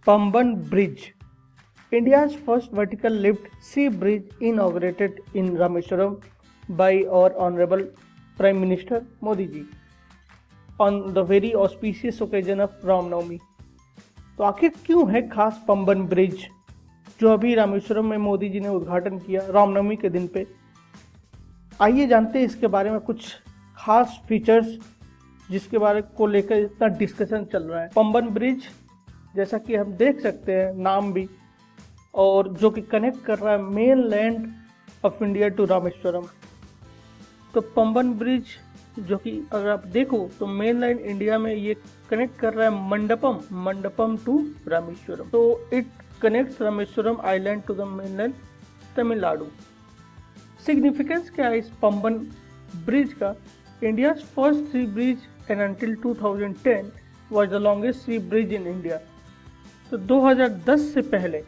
Pamban Bridge, India's first vertical lift sea bridge, inaugurated in Rameswaram by our Honorable Prime Minister Modi ji on the very auspicious occasion of Ram Navami। तो आखिर क्यों है खास Pamban bridge जो अभी रामेश्वरम में मोदी जी ने उद्घाटन किया रामनवमी के दिन पे? आइए जानते हैं इसके बारे में कुछ खास फीचर्स जिसके बारे को लेकर इतना डिस्कशन चल रहा है। पंबन ब्रिज जैसा कि हम देख सकते हैं नाम भी, और जो कि कनेक्ट कर रहा है mainland of India to Rameswaram. तो पंबन ब्रिज जो कि अगर आप देखो तो मेन लैंड इंडिया में ये कनेक्ट कर रहा है मंडपम टू रामेश्वरम। तो it connects Rameswaram island to the mainland Tamil Nadu. Significance क्या है इस पंबन ब्रिज का? India's first sea bridge and until 2010 was the longest sea bridge in India. तो 2010 से पहले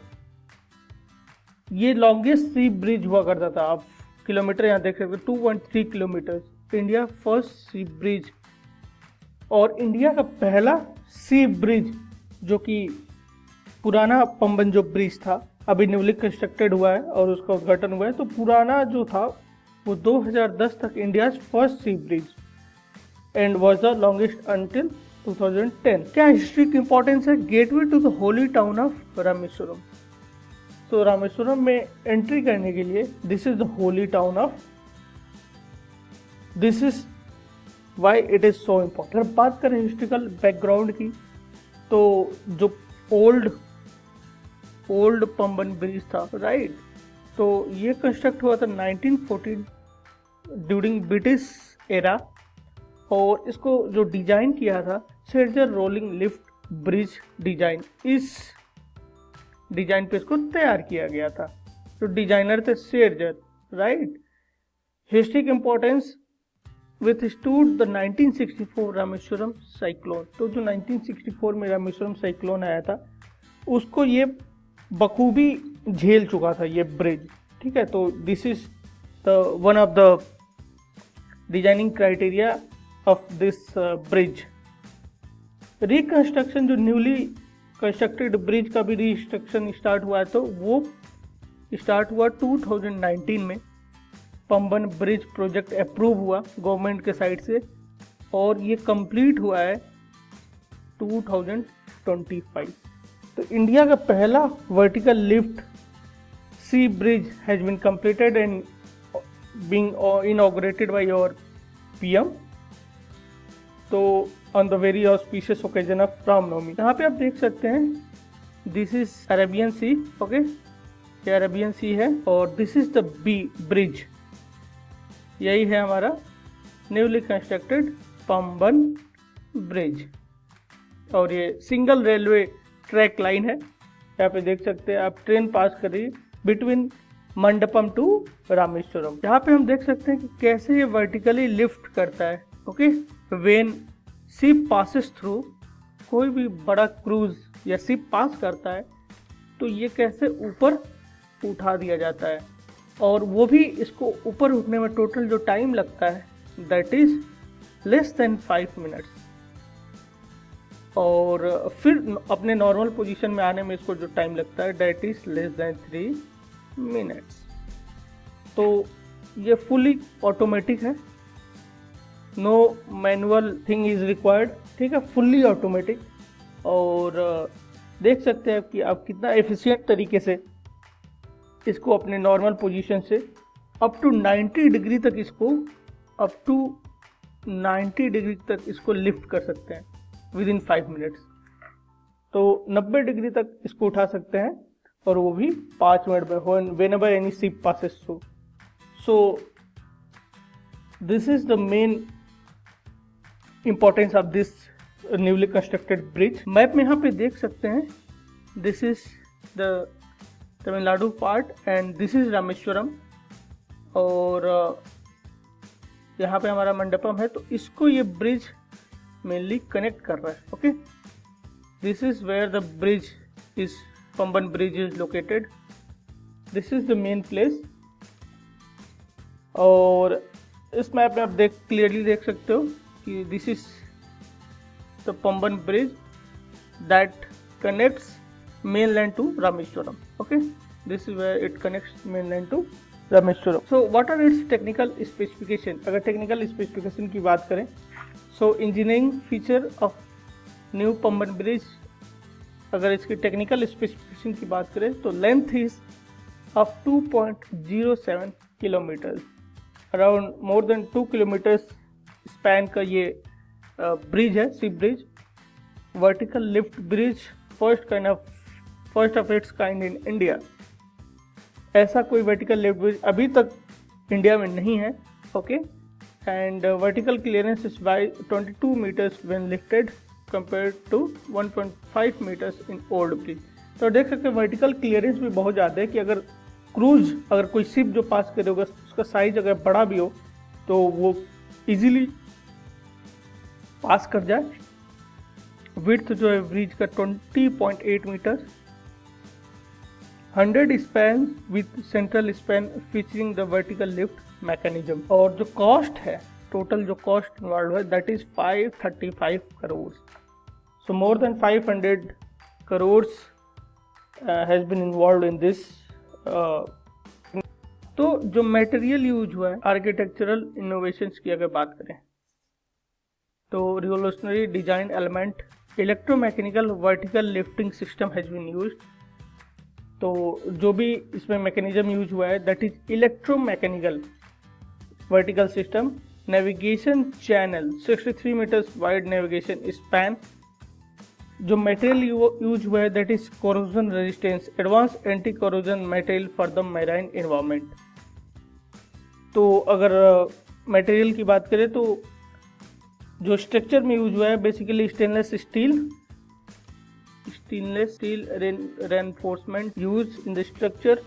ये लॉन्गेस्ट सी ब्रिज हुआ करता था। आप किलोमीटर यहाँ देख सकते हो 2.3 kilometre, India first sea bridge. और इंडिया का पहला सी ब्रिज जो कि पुराना पंबन जो ब्रिज था अभी न्यूली कंस्ट्रक्टेड हुआ है और उसका उद्घाटन हुआ है। तो पुराना जो था वो 2010 तक India's first sea bridge and was the longest until 2010। क्या हिस्ट्री की इंपॉर्टेंस है? Gateway to the holy town of Rameswaram. तो रामेश्वरम में एंट्री करने के लिए this is the holy town of, this is why it is so important. अगर बात करें हिस्ट्रिकल बैकग्राउंड की तो जो ओल्ड पंबन ब्रिज था, राइट, तो ये कंस्ट्रक्ट हुआ था 1914 ड्यूरिंग ब्रिटिश एरा, और इसको जो डिजाइन किया था Scherzer rolling lift bridge design, इस डिजाइन पे इसको तैयार किया गया था। तो डिजाइनर थे Scherzer, right. Historic importance withstood the 1964 Rameswaram cyclone. तो जो 1964 में रामेश्वरम साइक्लोन आया था उसको ये बखूबी झेल चुका था ये ब्रिज, ठीक है। तो this is the one of the designing criteria of this bridge. Reconstruction, जो न्यूली कंस्ट्रक्टेड ब्रिज का भी रिकंस्ट्रक्शन स्टार्ट हुआ है, तो वो स्टार्ट हुआ 2019 में। पंबन ब्रिज प्रोजेक्ट अप्रूव हुआ गवर्नमेंट के साइड से और ये कंप्लीट हुआ है 2025। तो इंडिया का पहला vertical lift sea bridge has been completed and being inaugurated by your PM. तो on the very auspicious occasion of Ramnavami. यहाँ पे आप देख सकते हैं this is Arabian sea, okay, ये अरेबियन सी है और दिस इज द ब्रिज। यही है हमारा न्यूली कंस्ट्रक्टेड पंबन ब्रिज और ये सिंगल रेलवे ट्रैक लाइन है। यहाँ पे देख सकते हैं आप ट्रेन पास कर रही है बिटवीन मंडपम टू रामेश्वरम। यहाँ पे हम देख सकते हैं कि कैसे ये वर्टिकली लिफ्ट करता है, okay. When ship passes through, कोई भी बड़ा क्रूज या शिप पास करता है तो ये कैसे ऊपर उठा दिया जाता है, और वो भी इसको ऊपर उठने में टोटल जो टाइम लगता है that is less then 5 minutes, और फिर अपने नॉर्मल पोजीशन में आने में इसको जो टाइम लगता है that is less than 3 minutes. तो ये फुली ऑटोमेटिक है, no manual thing is required, ठीक है, फुल्ली ऑटोमेटिक। और देख सकते हैं कि आप कितना एफिशिएंट तरीके से इसको अपने नॉर्मल पोजीशन से अप टू 90 डिग्री तक इसको लिफ्ट कर सकते हैं विद इन 5 मिनट्स। तो 90 डिग्री तक इसको उठा सकते हैं और वो भी 5 मिनट में, whenever any ship passes through. So this is the main importance of this newly constructed bridge. Map में यहाँ पे देख सकते हैं this is the Tamil Nadu part and this is Rameswaram, और यहाँ पे हमारा मंडपम है। तो इसको ये ब्रिज मेनली कनेक्ट कर रहा है, okay. This is where the bridge is, Pamban bridge is located. This is the main place. और इस मैप में आप क्लियरली देख सकते हो कि this is the Pamban bridge that connects mainland to Rameshwaram. Okay, this is where it connects mainland to Rameshwaram. So what are its technical specification? अगर technical specification की बात करें, so engineering feature of new Pamban bridge, अगर इसकी technical specification की बात करें तो length is of 2.07 kilometre, around more than 2 kilometre span का ये ब्रिज है, sea bridge, vertical lift bridge, first of its kind in India. ऐसा कोई वर्टिकल लिफ्ट ब्रिज अभी तक इंडिया में नहीं है। Okay, and vertical clearance is by 22 metres when lifted compared to 1.5 meters in old bridge। तो देख सकते हैं वर्टिकल क्लियरेंस भी बहुत ज़्यादा है कि अगर क्रूज, अगर कोई शिप जो पास करे होगा उसका साइज अगर बड़ा भी हो तो वो इजीली पास कर जाए। विड्थ जो है ब्रिज का 20.8 metre, 100 span with central span featuring the vertical lift mechanism. और जो कॉस्ट है, टोटल जो कॉस्ट इन्वॉल्व है that is 535 crore. So more than 500 crores has been involved in this। तो जो मटेरियल यूज हुआ है, आर्किटेक्चरल इनोवेशंस की अगर बात करें तो revolutionary design element, electromechanical vertical lifting system has been used. तो जो भी इसमें मैकेनिज्म यूज हुआ है that is electromechanical vertical system, navigation channel 63 metres wide navigation span. जो मटेरियल यूज हुआ है that is corrosion resistance, advance anti corrosion material for the marine environment. तो अगर मटेरियल की बात करें तो जो स्ट्रक्चर में यूज हुआ है basically stainless steel reinforcement use in the structure,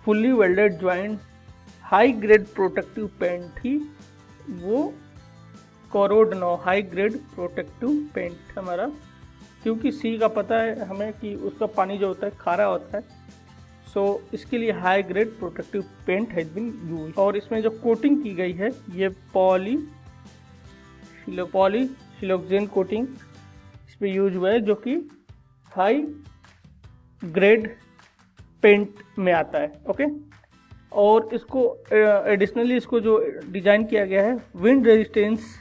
fully welded joint, high grade protective paint ही वो corrode no high grade protective paint हमारा, क्योंकि सी का पता है हमें कि उसका पानी जो होता है खारा होता है, सो इसके लिए high grade protective paint has been use. और इसमें जो कोटिंग की गई है ये पॉली सिलोक्सेन कोटिंग इस पर यूज हुआ है जो कि हाई ग्रेड पेंट में आता है। ओके, और इसको एडिशनली इसको जो डिजाइन किया गया है wind resistance,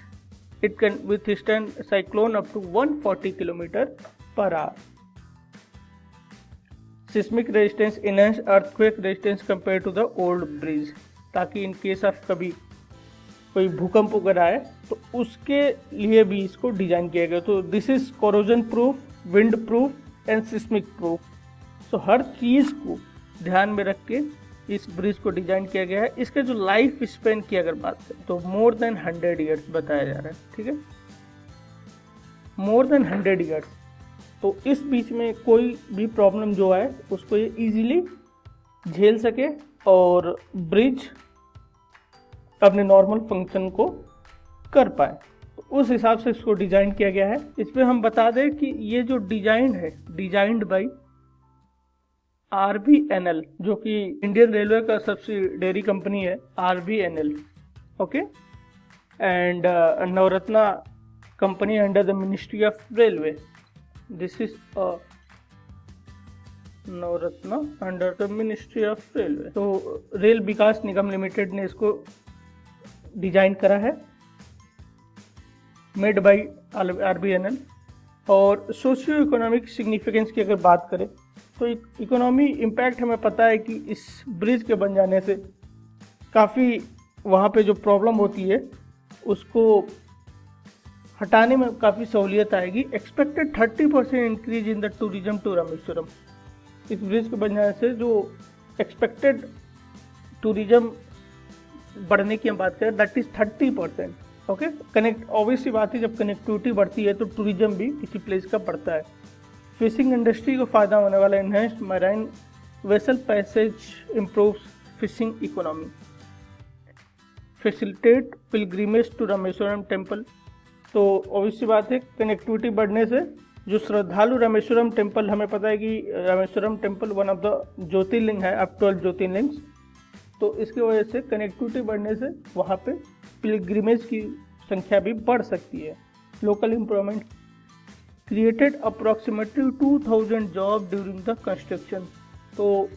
it can withstand cyclone up to 140 km per hour, seismic resistance, enhanced earthquake resistance compared to the old bridge, ताकि इन केस ऑफ कभी कोई भूकंप वगैरह आए तो उसके लिए भी इसको डिजाइन किया गया। तो this is corrosion proof, wind proof and seismic proof. So हर चीज को ध्यान में रख के इस ब्रिज को डिजाइन किया गया है। इसके जो लाइफ स्पेन की अगर बात करें तो मोर देन 100 ईयर्स बताया जा रहा है। ठीक है, मोर देन 100 ईयर्स। तो इस बीच में कोई भी प्रॉब्लम जो है उसको ये इजीली झेल सके और ब्रिज अपने नॉर्मल फंक्शन को कर पाए, तो उस हिसाब से इसको डिजाइन किया गया है। इस पर हम बता दें कि ये जो डिजाइन है डिजाइंड बाई RVNL, जो कि इंडियन रेलवे का सब्सिडियरी कंपनी है RVNL। Okay, and Navratna company under the ministry of railway. This is Navratna under the ministry of railway. तो रेल विकास निगम लिमिटेड ने इसको डिजाइन करा है, मेड बाई RVNL। और सोशियो इकोनॉमिक सिग्निफिकेंस की अगर बात करें तो इकोनॉमी इम्पैक्ट हमें पता है कि इस ब्रिज के बन जाने से काफ़ी वहाँ पे जो प्रॉब्लम होती है उसको हटाने में काफ़ी सहूलियत आएगी। Expected 30% increase in the tourism to Rameswaram. इस ब्रिज के बन जाने से जो एक्सपेक्टेड टूरिज्म बढ़ने की हम बात करें that is 30%। Okay, connect obviously बात है, जब कनेक्टिविटी बढ़ती है तो टूरिज्म भी किसी प्लेस का बढ़ता है। फिशिंग इंडस्ट्री को फ़ायदा होने वाला enhanced marine vessel passage improves fishing economy, facilitate pilgrimage to Rameswaram temple. तो ऑब्वियसली बात है कनेक्टिविटी बढ़ने से जो श्रद्धालु रामेश्वरम टेम्पल, हमें पता है कि Rameswaram temple one of the jyotirlinga है, अब 12 ज्योतिर्लिंग्स, तो इसकी वजह से कनेक्टिविटी बढ़ने से वहाँ पे पिलग्रिमेज की संख्या भी बढ़ सकती है। Local employment created approximately 2000 job during the construction. तो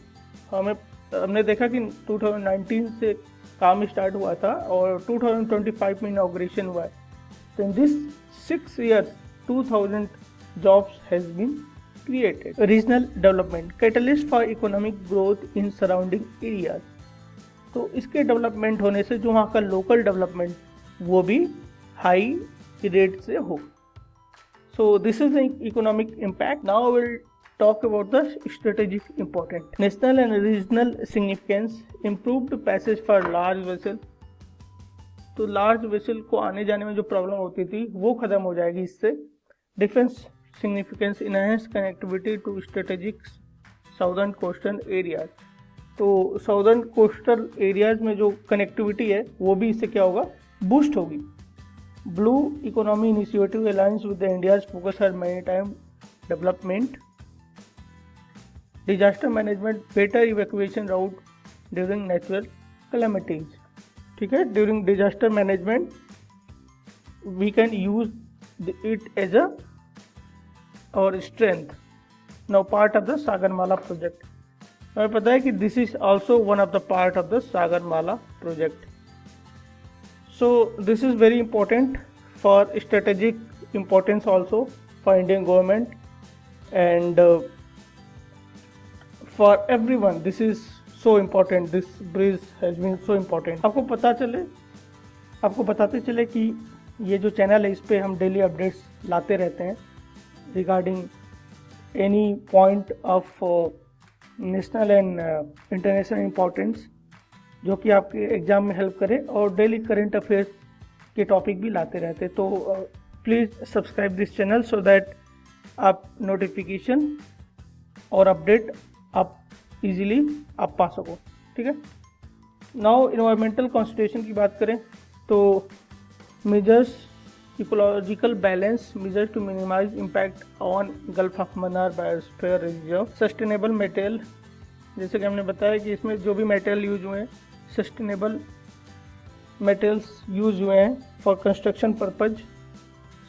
हमने देखा कि 2019 से काम स्टार्ट हुआ था और 2025 में इनॉग्रेशन हुआ है। तो in this 6 years 2000 jobs has been created। Regional development catalyst for economic growth in surrounding areas. तो इसके डेवलपमेंट होने से जो वहाँ का लोकल डेवलपमेंट वो भी हाई रेट से हो। सो this is the economic impact. Now will talk about the strategic important national and regional significance, improved passage for large vessel। तो लार्ज वेसल को आने जाने में जो प्रॉब्लम होती थी वो ख़त्म हो जाएगी इससे। Defence significance, enhance connectivity to strategic southern coastal areas. तो साउदर्न कोस्टल एरियाज में जो कनेक्टिविटी है वो भी इससे क्या होगा, बूस्ट होगी। Blue economy initiative alliance with India's focus on maritime development. Disaster management, better evacuation route during natural calamities. ठीक है, during disaster management we can use it as a और strength. Now part of the Sagarmala project. हमें पता है कि this is also one of the part of the Sagarmala project. So this is very important for strategic importance also for Indian government and for everyone this is so important। this bridge has been so important। आपको बताते चले कि ये जो channel है इस पे हम डेली अपडेट्स लाते रहते हैं regarding any point of national and international importance जो कि आपके एग्ज़ाम में हेल्प करे, और डेली करंट अफेयर्स के टॉपिक भी लाते रहते। तो please subscribe this channel so that आप नोटिफिकेशन और अपडेट आप इजीली आप पा सको। ठीक है। नाउ इन्वायरमेंटल कंसिडरेशन की बात करें तो measures ecological balance, measures to minimise impact on Gulf of Mannar biosphere reserve. Sustainable material, जैसे कि हमने बताया कि इसमें जो भी मटेरियल यूज हुए हैं सस्टेनेबल मटेरियल्स यूज हुए हैं for construction purpose.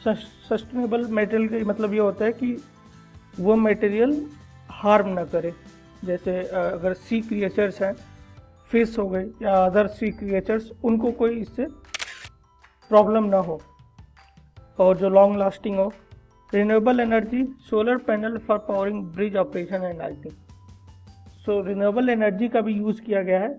Sustainable material का मतलब ये होता है कि वो मटेरियल हार्म ना करे। जैसे अगर सी क्रिएचर्स हैं, फिश हो गए या अदर सी क्रिएचर्स, उनको कोई इससे प्रॉब्लम ना हो और जो लॉन्ग लास्टिंग हो। Renewable energy, solar panel for powering bridge operation and lighting. So renewable energy का भी यूज़ किया गया है